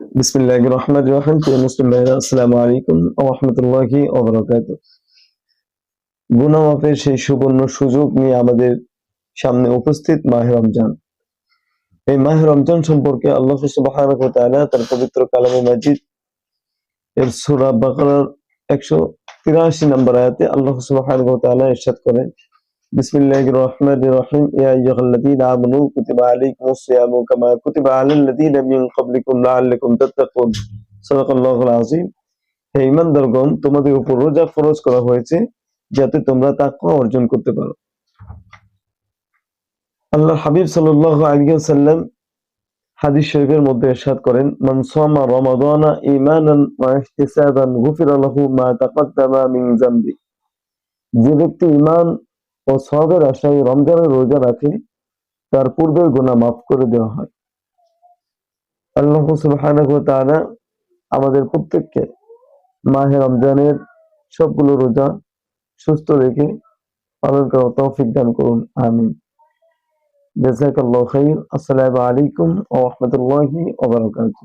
বিসমিল্লাহির রহমানির রহিম। প্রিয় মুসলিম ভাইরা, আসসালামু আলাইকুম ওয়া রাহমাতুল্লাহি ওয়া বারাকাতুহু। গুনাহ মাফের সেই সুবর্ণ সুযোগ নিয়ে আমাদের সামনে উপস্থিত মাহে রমজান। এই মাহে রমজান সম্পর্কে আল্লাহ সুবহানাহু ওয়া তাআলা তার পবিত্র কালামে মাজিদ এর সূরা বাকারার 183 নম্বর আয়াতে আল্লাহ সুবহানাহু ওয়া তাআলা ইরশাদ করেন, বিসমিল্লাহির রহমানির রহিম, ইয়া আইয়ুহাল্লাযীনা আমানু কুতিবা আলাইকুমুস সিয়ামু কামা কুতিবা আলাল্লাযীনা মিন ক্বাবলিকুম লাআল্লাকুম তাত্তাকুন। সাদাকাল্লাহুল আযীম। হে ঈমানদারগণ, তোমাদের উপর রোজা ফরজ করা হয়েছে যাতে তোমরা তাকওয়া অর্জন করতে পারো। আল্লাহর হাবিব সাল্লাল্লাহু আলাইহি ওয়াসাল্লাম হাদিস শরীফের মধ্যে ইরশাদ করেন, মান সামা রমাদানা ঈমানান ওয়া ইহতিসাবান গুফিরা লাহু মা তাকাদ্দামা মিন যামবি। যে ব্যক্তি ঈমান ও সওয়াবের আশায় রমজানের রোজা রাখে তার পূর্বের গুনাহ মাফ করে দেওয়া হয়। আল্লাহ সুবহানাহু ওয়া তাআলা আমাদের প্রত্যেককে মাহে রমজানের সবগুলো রোজা সুস্থ রেখে পালন করার তৌফিক দান করুন, আমিন। জাযাকাল্লাহু খাইর। আসসালামু আলাইকুম ওয়া রাহমাতুল্লাহি ওয়া বারাকাতুহু।